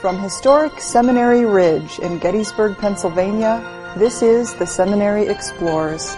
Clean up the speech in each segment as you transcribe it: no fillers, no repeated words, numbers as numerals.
From historic Seminary Ridge in Gettysburg, Pennsylvania, this is the Seminary Explores.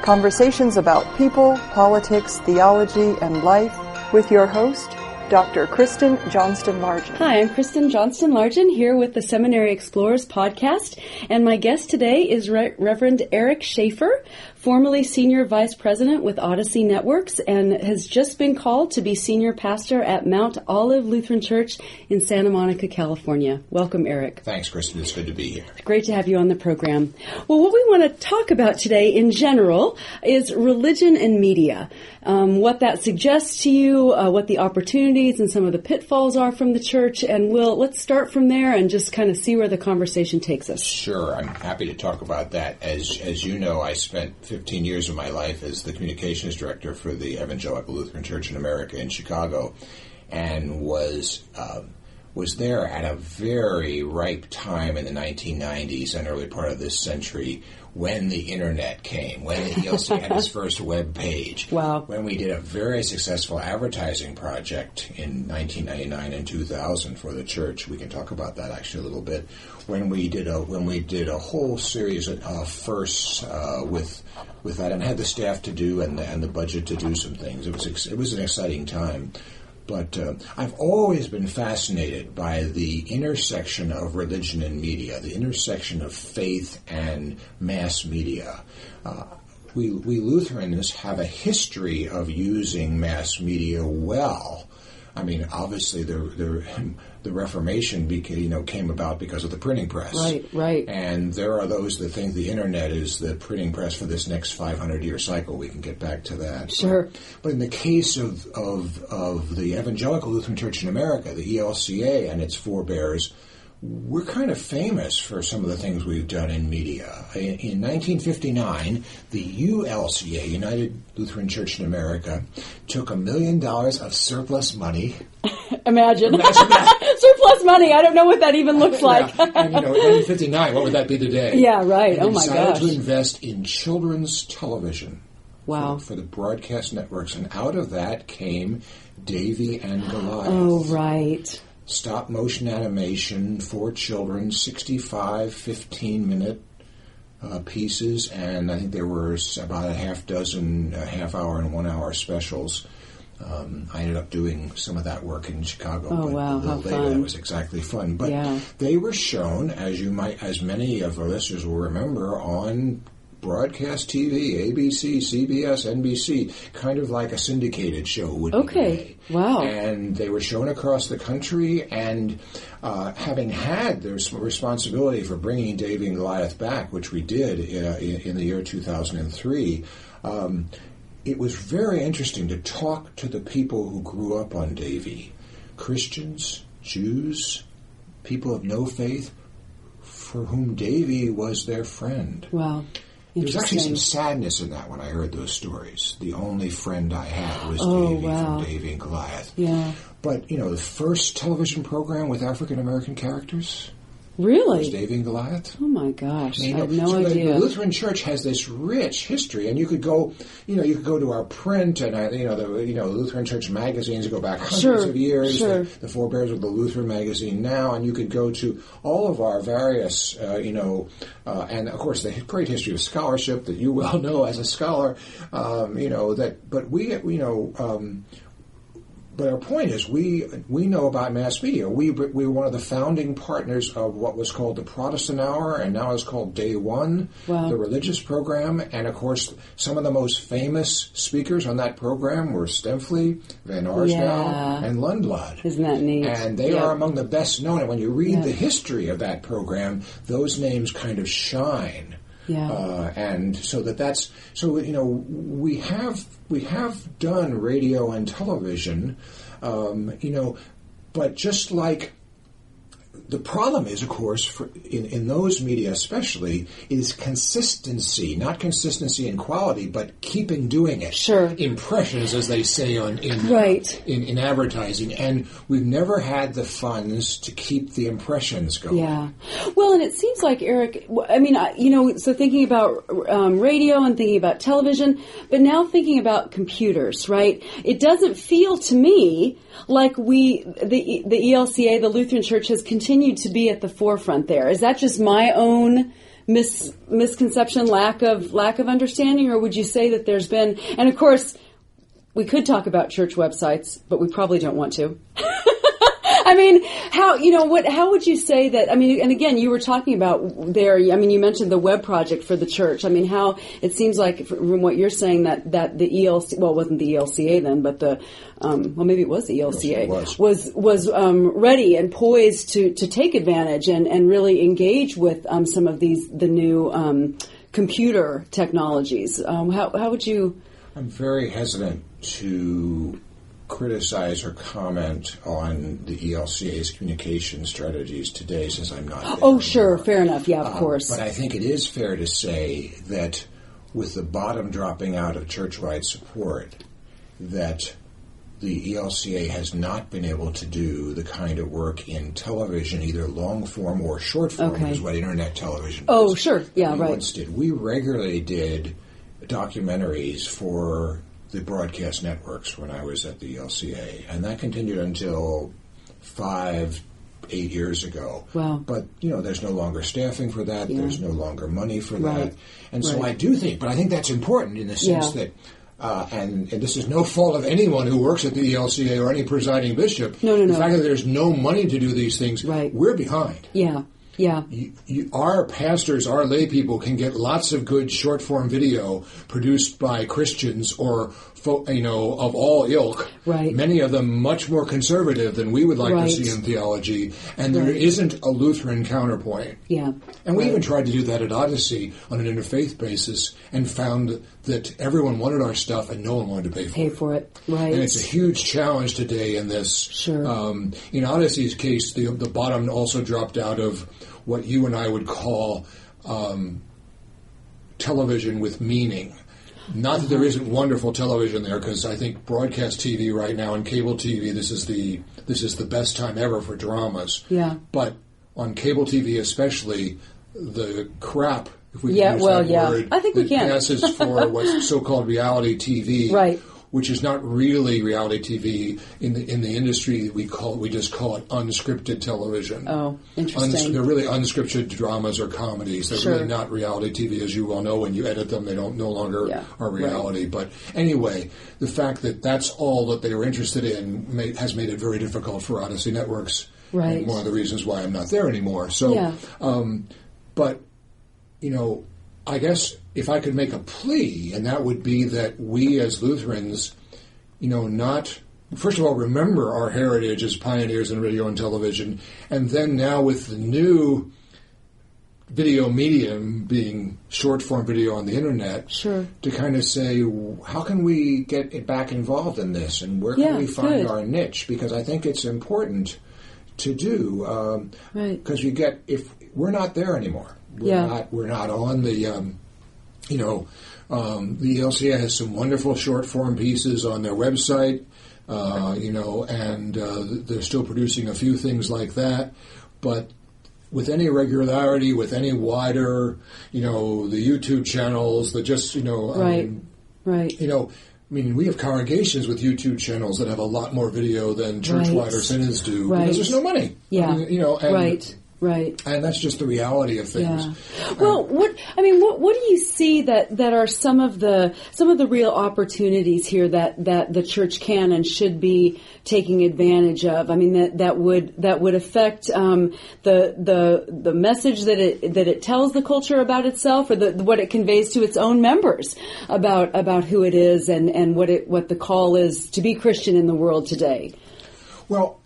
Conversations about people, politics, theology, and life with your host, Dr. Kristen Johnston Largen. Hi, I'm Kristen Johnston Largen here with the Seminary Explorers podcast, and my guest today is Reverend Eric Shafer, formerly Senior Vice President with Odyssey Networks, and has just been called to be Senior Pastor at Mount Olive Lutheran Church in Santa Monica, California. Welcome, Eric. Thanks, Kristen. It's good to be here. Great to have you on the program. Well, what we want to talk about today in general is religion and media. What that suggests to you, what the opportunities and some of the pitfalls are from the church, and let's start from there and just kind of see where the conversation takes us. Sure, I'm happy to talk about that. As you know, I spent 15 years of my life as the communications director for the Evangelical Lutheran Church in America in Chicago, and was there at a very ripe time in the 1990s and early part of this century when the internet came, when the ELC had its first web page. Wow. When we did a very successful advertising project in 1999 and 2000 for the church. We can talk about that actually a little bit. When we did a whole series of firsts with that, and had the staff to do and the budget to do some things. It was an exciting time. But I've always been fascinated by the intersection of religion and media, the intersection of faith and mass media. We Lutherans have a history of using mass media well. I mean, obviously, the Reformation came about because of the printing press. Right. And there are those that think the internet is the printing press for this next 500-year cycle. We can get back to that. Sure. But in the case of the Evangelical Lutheran Church in America, the ELCA and its forebears, we're kind of famous for some of the things we've done in media. In 1959, the ULCA, United Lutheran Church in America, took $1 million of surplus money. Imagine that. Surplus money. I don't know what that even looks like. Yeah. And, in 1959, what would that be today? Yeah, right. And oh, my gosh. decided to invest in children's television. Wow. For the broadcast networks. And out of that came Davy and Goliath. Oh, right. Stop-motion animation for children, 65 15-minute pieces, and I think there were about a half dozen half-hour and one-hour specials. I ended up doing some of that work in Chicago. Oh, but wow, a little how later, fun. that was exactly fun. But they were shown, as many of our listeners will remember, on broadcast TV, ABC, CBS, NBC, kind of like a syndicated show would be today. Wow. And they were shown across the country, and having had their responsibility for bringing Davy and Goliath back, which we did in the year 2003, it was very interesting to talk to the people who grew up on Davy, Christians, Jews, people of no faith, for whom Davy was their friend. Wow. There's actually some sadness in that when I heard those stories. The only friend I had was Davy from Davy and Goliath. Yeah. But, the first television program with African-American characters really was Davy and Goliath. Oh, my gosh. I had no so idea. The Lutheran Church has this rich history, and you could go to our print, and the Lutheran Church magazines go back hundreds of years. Sure. The forebears of the Lutheran magazine now, and you could go to all of our various, and of course the great history of scholarship that you well know as a scholar, But our point is, we know about mass media. We were one of the founding partners of what was called the Protestant Hour, and now is called Day One, the religious program. And, of course, some of the most famous speakers on that program were Stempfli, Van Arsdale, and Lundblad. Isn't that neat? And they are among the best known. And when you read the history of that program, those names kind of shine. Yeah. And so we have done radio and television, but just like the problem is, of course, in those media especially, is consistency. Not consistency in quality, but keeping doing it. Sure. Impressions, as they say in advertising. And we've never had the funds to keep the impressions going. Yeah. Well, and it seems like, Eric, I mean, so thinking about radio and thinking about television, but now thinking about computers, right? It doesn't feel to me like the ELCA, the Lutheran Church, has continued continued to be at the forefront there. Is that just my own misconception, lack of understanding, or would you say that there's been, and of course, we could talk about church websites, but we probably don't want to. I mean, how would you say that, I mean, and again, you were talking about there, I mean, you mentioned the web project for the church. I mean, how it seems like from what you're saying that the ELC, well, it wasn't the ELCA then, but well, maybe it was the ELCA, was ready and poised to take advantage and really engage with some of the new computer technologies. How would you? I'm very hesitant to criticize or comment on the ELCA's communication strategies today, since I'm not there. Oh, sure, fair enough. Yeah, of course. But I think it is fair to say that with the bottom dropping out of church-wide support, that the ELCA has not been able to do the kind of work in television, either long form or short form, which is what internet television does. Oh, sure. Yeah, right. Once did. We regularly did documentaries for the broadcast networks when I was at the ELCA, and that continued until 5-8 years ago. Wow. But, there's no longer staffing for that, there's no longer money for right. that. And so I do think, but I think that's important in the sense that, and this is no fault of anyone who works at the ELCA or any presiding bishop. No. The fact that there's no money to do these things, we're behind. Yeah. Yeah. Our pastors, our lay people can get lots of good short-form video produced by Christians or, of all ilk. Right. Many of them much more conservative than we would like to see in theology. And there isn't a Lutheran counterpoint. Yeah. And we even tried to do that at Odyssey on an interfaith basis and found that everyone wanted our stuff and no one wanted to pay for it. Right. And it's a huge challenge today in this. Sure. In Odyssey's case, the bottom also dropped out of what you and I would call television with meaning. Not that there isn't wonderful television there, because I think broadcast TV right now and cable TV, this is the best time ever for dramas. Yeah. But on cable TV especially, the crap, if we can use that word, I think we can. passes for what's so-called reality TV. Right. Which is not really reality TV in the industry. We just call it unscripted television. Oh, interesting. They're really unscripted dramas or comedies. They're really not reality TV, as you well know. When you edit them, they no longer are reality. Right. But anyway, the fact that that's all that they were interested in has made it very difficult for Odyssey Networks. Right. And one of the reasons why I'm not there anymore. So, but I guess if I could make a plea, and that would be that we as Lutherans, first of all, remember our heritage as pioneers in radio and television, and then now with the new video medium being short-form video on the internet, to kind of say, how can we get it back involved in this, and where can we find our niche? Because I think it's important to do, because if we're not there anymore. We're not on the, the ELCA has some wonderful short-form pieces on their website, and they're still producing a few things like that. But with any regularity, with any wider, the YouTube channels that just, we have congregations with YouTube channels that have a lot more video than church-wide or synods do because there's no money. Yeah. Right. And that's just the reality of things. Yeah. Well, what do you see that are some of the real opportunities here that the church can and should be taking advantage of? I mean, that would affect the message that it tells the culture about itself, or what it conveys to its own members about who it is and what the call is to be Christian in the world today. Well,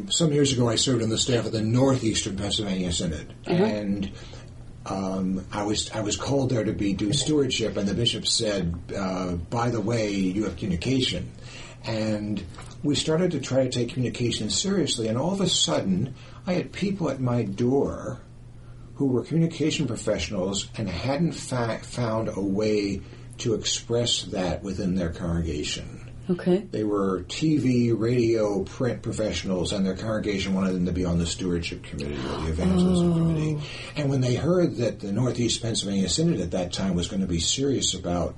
some years ago I served on the staff of the Northeastern Pennsylvania Synod, and I was called there to do stewardship, and the bishop said, by the way, you have communication. And we started to try to take communication seriously, and all of a sudden I had people at my door who were communication professionals and hadn't found a way to express that within their congregation. Okay. They were TV, radio, print professionals, and their congregation wanted them to be on the stewardship committee or the evangelism committee. And when they heard that the Northeast Pennsylvania Synod at that time was going to be serious about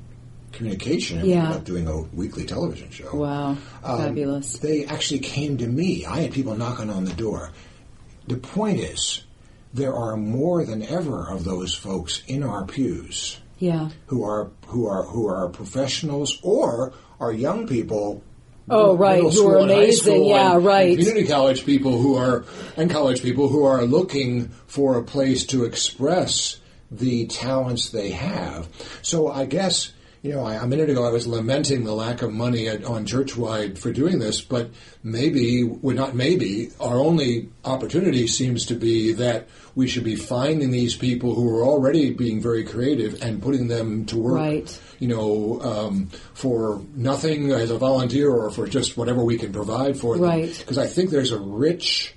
communication and we ended up doing a weekly television show. Wow. Fabulous. They actually came to me. I had people knocking on the door. The point is, there are more than ever of those folks in our pews who are professionals or are young people. Oh, right, who are amazing, right. Community college people and college people who are looking for a place to express the talents they have. So I guess, a minute ago I was lamenting the lack of money on Churchwide for doing this, but our only opportunity seems to be that we should be finding these people who are already being very creative and putting them to work. Right. For nothing as a volunteer or for just whatever we can provide for them. Right. Because I think there's a rich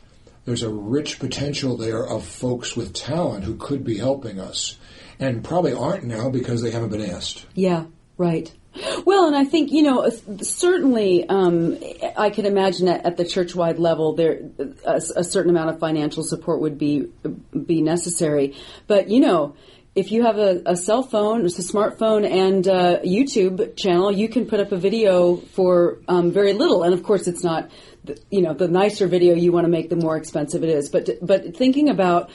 potential there of folks with talent who could be helping us and probably aren't now because they haven't been asked. Yeah, right. Well, and I think, certainly I can imagine at the church-wide level there a certain amount of financial support would be necessary. But, if you have a cell phone, a smartphone, and a YouTube channel, you can put up a video for very little. And, of course, it's not, the nicer video you want to make, the more expensive it is. But thinking about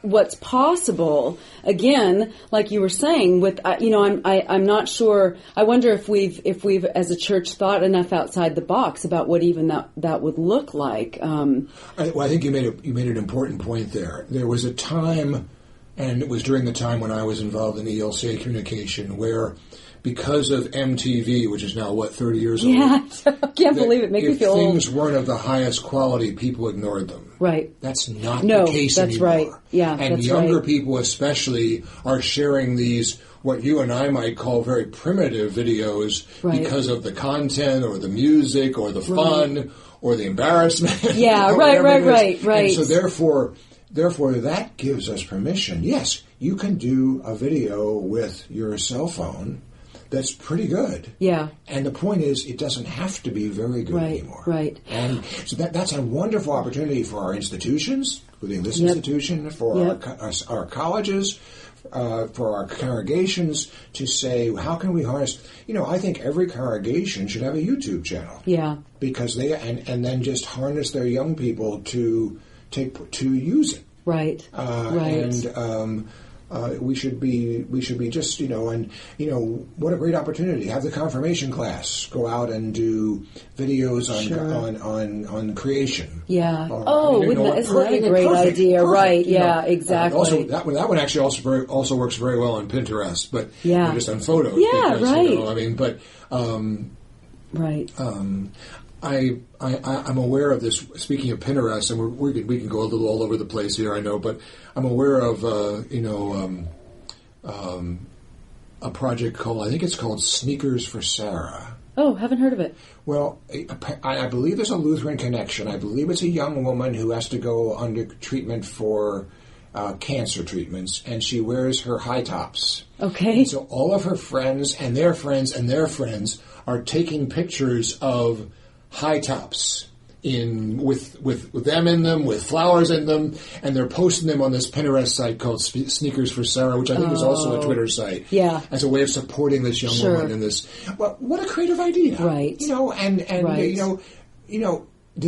what's possible, again, like you were saying, with I'm not sure. I wonder if we've as a church thought enough outside the box about what even that would look like. I think you made an important point there. There was a time. And it was during the time when I was involved in ELCA communication where, because of MTV, which is now, 30 years old? Yeah, I can't believe it. Makes me feel old. If things weren't of the highest quality, people ignored them. Right. That's not the case anymore. That's right. Yeah, and younger people especially are sharing these, what you and I might call very primitive videos because of the content or the music or the fun or the embarrassment. Yeah, right. And so therefore, that gives us permission. Yes, you can do a video with your cell phone that's pretty good. Yeah. And the point is, it doesn't have to be very good anymore. Right. And so that's a wonderful opportunity for our institutions, including this institution, for our colleges, for our congregations, to say, how can we harness... I think every congregation should have a YouTube channel. Yeah. Because and then just harness their young people to use it. Right. And we should be just, what a great opportunity. Have the confirmation class go out and do videos on creation. Yeah. Isn't that a great idea? Perfect, right. Yeah, exactly. Also, that one actually also works very well on Pinterest, but just on photos. Yeah, because, right. Right. I'm aware of this. Speaking of Pinterest, and we can go a little all over the place here, I know, but I'm aware of a project called, I think it's called Sneakers for Sarah. Oh, haven't heard of it. Well, I believe there's a Lutheran connection. I believe it's a young woman who has to go under treatment for cancer treatments, and she wears her high tops. Okay. And so all of her friends and their friends and their friends are taking pictures of high tops with them in them, with flowers in them, and they're posting them on this Pinterest site called Sneakers for Sarah, which I think is also a Twitter site. Yeah. As a way of supporting this young woman in this. Well, what a creative idea. Right. Did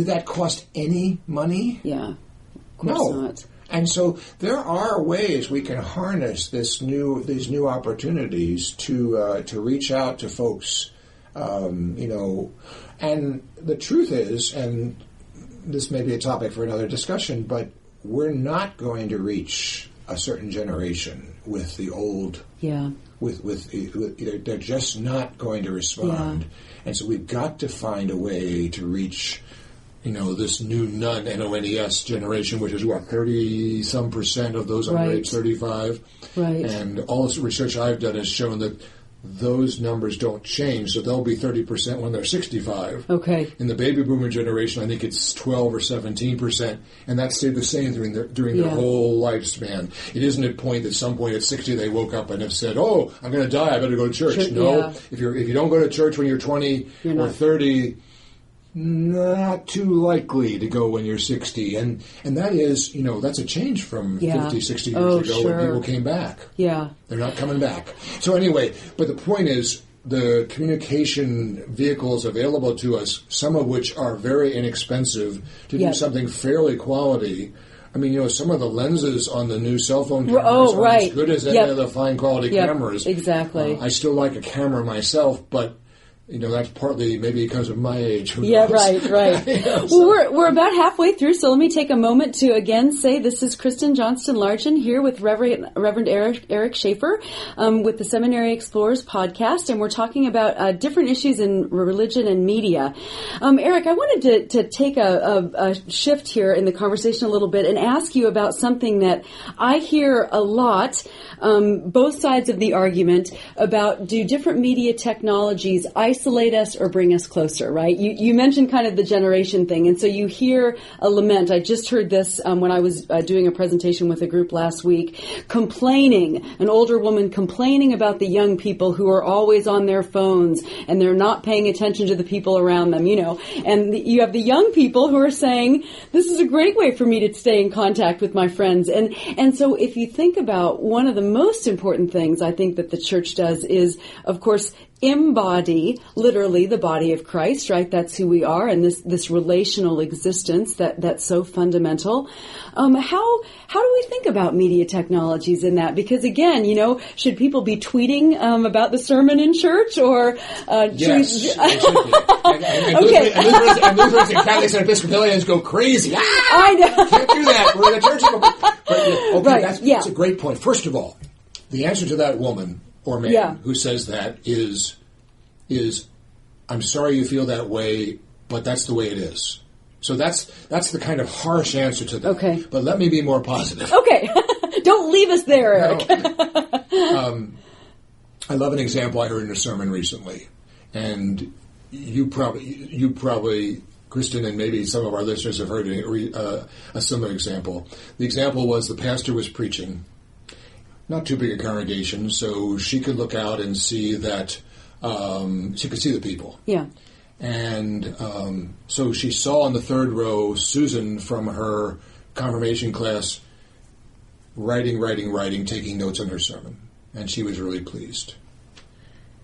that cost any money? Yeah. Of course not. And so there are ways we can harness these new opportunities to reach out to folks. And the truth is, and this may be a topic for another discussion, but we're not going to reach a certain generation with the old. Yeah. They're just not going to respond, and so we've got to find a way to reach. This new NONES generation, which is 30-some% of those under age 35. Right. And all this research I've done has shown that those numbers don't change, so they'll be 30% when they're 65. Okay. In the baby boomer generation, I think it's 12 or 17%, and that stayed the same during their whole lifespan. It isn't at some point at 60 they woke up and have said, "Oh, I'm going to die. I better go to church." No, if you don't go to church when you're 20 or 30. Not too likely to go when you're 60. And that is, that's a change from 50, 60 years ago when people came back. Yeah. They're not coming back. So anyway, but the point is, the communication vehicles available to us, some of which are very inexpensive, to do something fairly quality. I mean, some of the lenses on the new cell phone cameras aren't as good as any of the fine quality cameras. Exactly. I still like a camera myself, but that's partly maybe because of my age. Right. Well, we're about halfway through, so let me take a moment to again say this is Kristen Johnston Largen here with Reverend Eric Shafer with the Seminary Explorers podcast, and we're talking about different issues in religion and media. Eric, I wanted to take a shift here in the conversation a little bit and ask you about something that I hear a lot, both sides of the argument, about do different media technologies isolate us or bring us closer, right? You mentioned kind of the generation thing, and so you hear a lament. I just heard this when I was doing a presentation with a group last week, an older woman complaining about the young people who are always on their phones and they're not paying attention to the people around them, and you have the young people who are saying, this is a great way for me to stay in contact with my friends. And so if you think about one of the most important things I think that the church does is, of course, embody literally the body of Christ, right? That's who we are, and this relational existence that's so fundamental. How do we think about media technologies in that? Because again, should people be tweeting about the sermon in church, or yes, they should be. And Lutherans and Catholics and Episcopalians go crazy. I know. Can't do that. We're in the church. That's a great point. First of all, the answer to that woman or man who says that is I'm sorry you feel that way, but that's the way it is. So that's the kind of harsh answer to that. Okay. But let me be more positive. Okay. Don't leave us there, Eric. I love an example I heard in a sermon recently, and you probably, Kristen, and maybe some of our listeners have heard a similar example. The example was the pastor was preaching. Not too big a congregation, so she could look out and see that she could see the people. Yeah. And so she saw in the third row Susan from her confirmation class writing, taking notes on her sermon. And she was really pleased.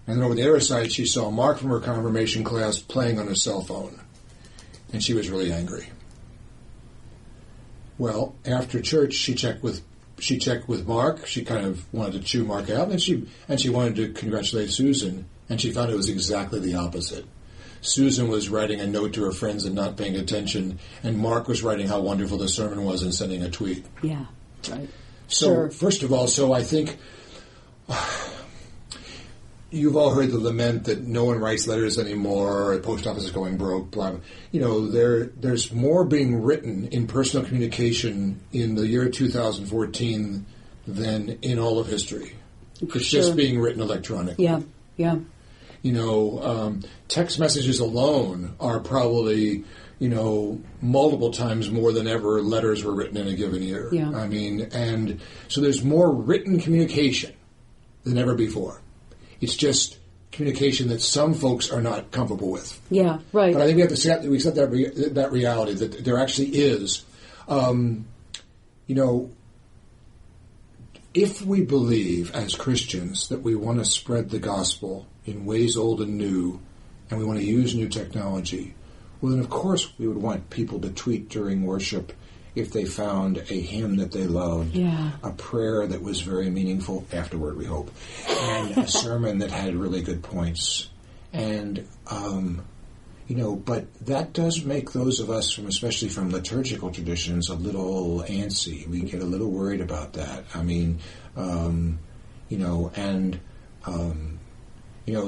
And then over the other side, she saw Mark from her confirmation class playing on his cell phone. And she was really angry. Well, after church, she checked with Mark. She kind of wanted to chew Mark out, and she wanted to congratulate Susan, and she found it was exactly the opposite. Susan was writing a note to her friends and not paying attention, and Mark was writing how wonderful the sermon was and sending a tweet. Yeah, right. So, First of all, I think you've all heard the lament that no one writes letters anymore, the post office is going broke, blah, blah. There's more being written in personal communication in the year 2014 than in all of history. It's just being written electronically. Yeah. Text messages alone are probably, multiple times more than ever letters were written in a given year. Yeah. I mean, and so there's more written communication than ever before. It's just communication that some folks are not comfortable with. Yeah, right. But I think we have to accept that reality that there actually is. If we believe as Christians that we want to spread the gospel in ways old and new, and we want to use new technology, well, then of course we would want people to tweet during worship if they found a hymn that they loved, a prayer that was very meaningful afterward, we hope, and a sermon that had really good points. And, but that does make those of us, especially from liturgical traditions, a little antsy. We get a little worried about that. I mean,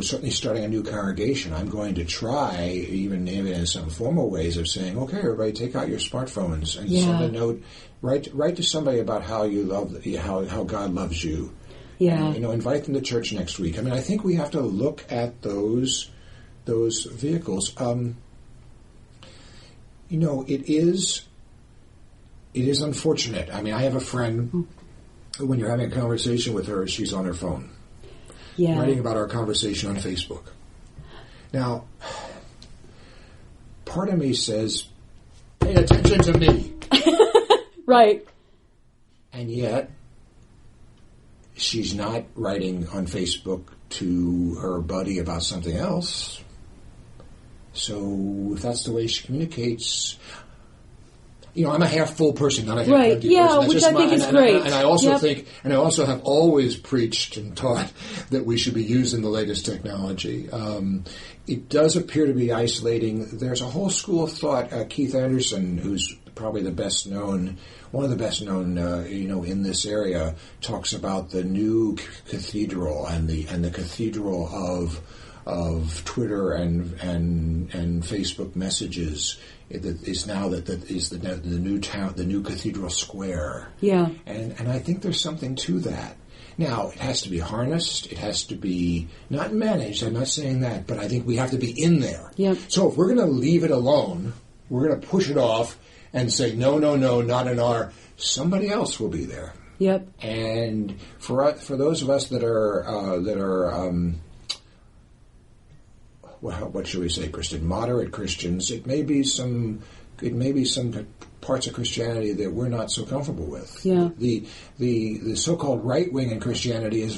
certainly starting a new congregation, I'm going to try, even in some formal ways of saying, okay, everybody, take out your smartphones and send a note. Write to somebody about how you love, how God loves you. Yeah. And, invite them to church next week. I mean, I think we have to look at those vehicles. It is unfortunate. I mean, I have a friend, when you're having a conversation with her, she's on her phone. Yeah. Writing about our conversation on Facebook. Now, part of me says, pay attention to me. Right. And yet, she's not writing on Facebook to her buddy about something else. So if that's the way she communicates, I'm a half full person, not a half empty person. Which I think is great. And I also think, and I also have always preached and taught that we should be using the latest technology. It does appear to be isolating. There's a whole school of thought. Keith Anderson, who's probably one of the best known, in this area, talks about the new cathedral and the cathedral of Twitter and Facebook messages. It is now that is the new town, the new cathedral square. Yeah, and I think there's something to that. Now it has to be harnessed. It has to be not managed. I'm not saying that, but I think we have to be in there. Yep. So if we're going to leave it alone, we're going to push it off and say no, not in our. Somebody else will be there. Yep. And for those of us that are. What should we say, Kristen? Moderate Christians. It may be some parts of Christianity that we're not so comfortable with. Yeah. The so-called right wing in Christianity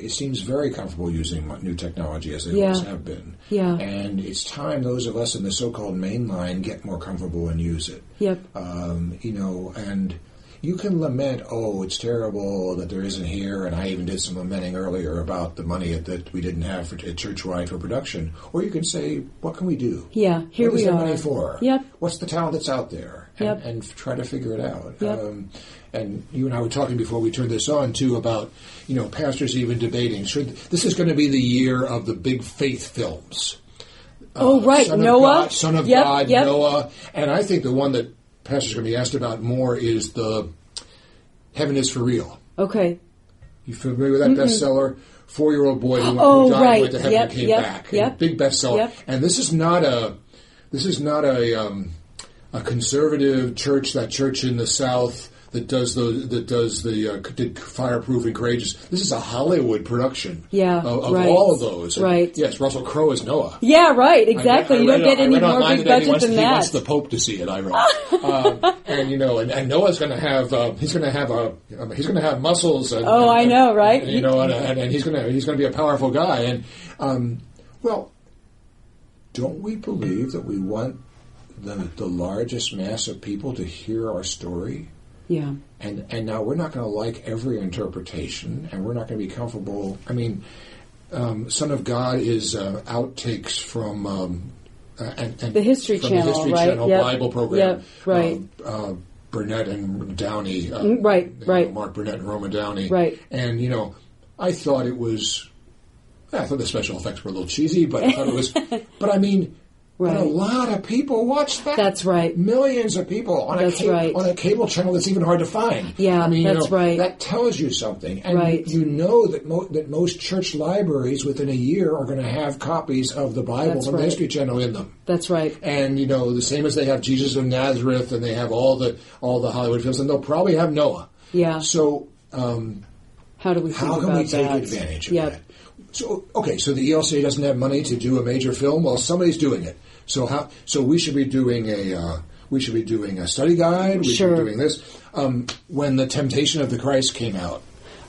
seems very comfortable using new technology, as they always have been. Yeah. And it's time those of us in the so-called mainline get more comfortable and use it. Yep. And you can lament, it's terrible that there isn't here, and I even did some lamenting earlier about the money that we didn't have at church-wide for production. Or you can say, what can we do? Yeah, here we are. What is that money for? Yep. What's the talent that's out there? And try to figure it out. Yep. And you and I were talking before we turned this on, too, about, pastors even debating, this is going to be the year of the big faith films. Right, Noah. Son of God, Noah. And I think the one that pastors are going to be asked about more is the Heaven is for Real. Okay. You familiar with that bestseller? 4-year-old boy who died, went to heaven, and came back. Big bestseller. Yep. And this is not a conservative church, that church in the South that did Fireproof and Courageous. This is a Hollywood production of all of those. Right. Yes, Russell Crowe is Noah. Yeah, right, exactly. You don't get any more big budget than that. He wants the Pope to see it, I read. And Noah's going to have he's going to have muscles. And, I know, right? And he's going to be a powerful guy. And don't we believe that we want the largest mass of people to hear our story? Yeah. And now we're not going to like every interpretation, and we're not going to be comfortable. I mean, Son of God is outtakes from the History Channel, the History right? Channel Bible program. Yep, right. Burnett and Downey. Right. Mark Burnett and Roman Downey. Right. And, I thought the special effects were a little cheesy, but I thought it was... But I mean... Right. But a lot of people watch that. That's right. Millions of people on a cable channel that's even hard to find. Yeah, that's right. That tells you something. And right. you know that most church libraries within a year are going to have copies of the Bible and the History Channel in them. That's right. And, the same as they have Jesus of Nazareth and they have all the Hollywood films, and they'll probably have Noah. Yeah. So how can we take advantage of that? So the ELCA doesn't have money to do a major film. Well, somebody's doing it. So we should be doing a study guide. We should be doing this. When The Temptation of the Christ came out,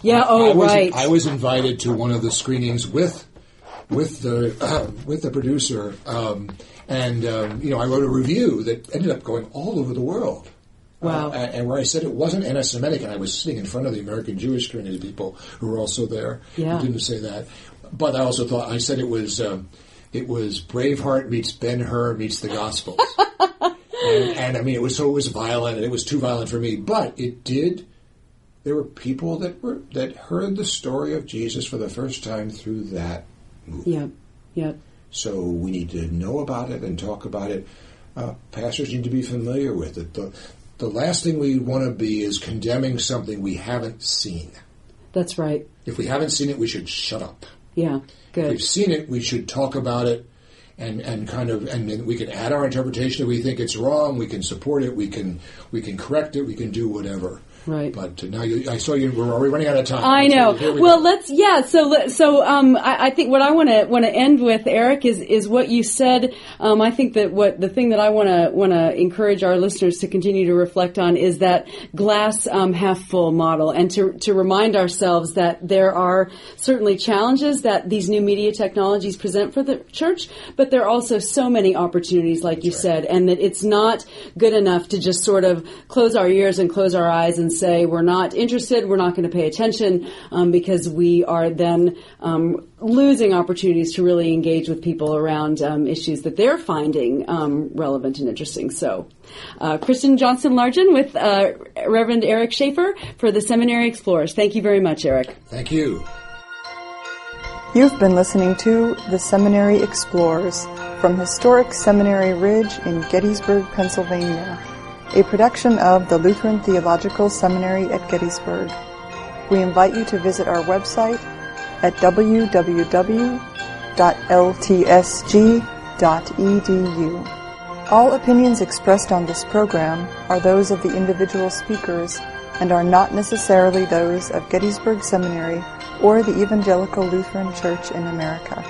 I was invited to one of the screenings with the producer, and I wrote a review that ended up going all over the world. Wow. And where I said it wasn't anti-Semitic, and I was sitting in front of the American Jewish community people who were also there. Yeah. I didn't say that. But I also thought, I said it was Braveheart meets Ben-Hur meets the Gospels. and I mean, it was violent, and it was too violent for me. But there were people that heard the story of Jesus for the first time through that movie. Yeah, yeah. So we need to know about it and talk about it. Pastors need to be familiar with it. The last thing we want to be is condemning something we haven't seen. That's right. If we haven't seen it, we should shut up. Yeah, good. If we've seen it, we should talk about it, and then we can add our interpretation if we think it's wrong. We can support it. We can correct it. We can do whatever. Right. But now I saw you. We're already running out of time. I know. Well, go. I think what I want to end with, Eric, is what you said. I think that the thing that I want to encourage our listeners to continue to reflect on is that glass half full model, and to remind ourselves that there are certainly challenges that these new media technologies present for the church, but there are also so many opportunities, like you said, and that it's not good enough to just sort of close our ears and close our eyes and say we're not interested, we're not going to pay attention, because we are then losing opportunities to really engage with people around issues that they're finding relevant and interesting. So, Kristen Johnson Largen with Reverend Eric Shafer for the Seminary Explorers. Thank you very much, Eric. Thank you. You've been listening to The Seminary Explorers from historic Seminary Ridge in Gettysburg, Pennsylvania, a production of the Lutheran Theological Seminary at Gettysburg. We invite you to visit our website at www.ltsg.edu. All opinions expressed on this program are those of the individual speakers and are not necessarily those of Gettysburg Seminary or the Evangelical Lutheran Church in America.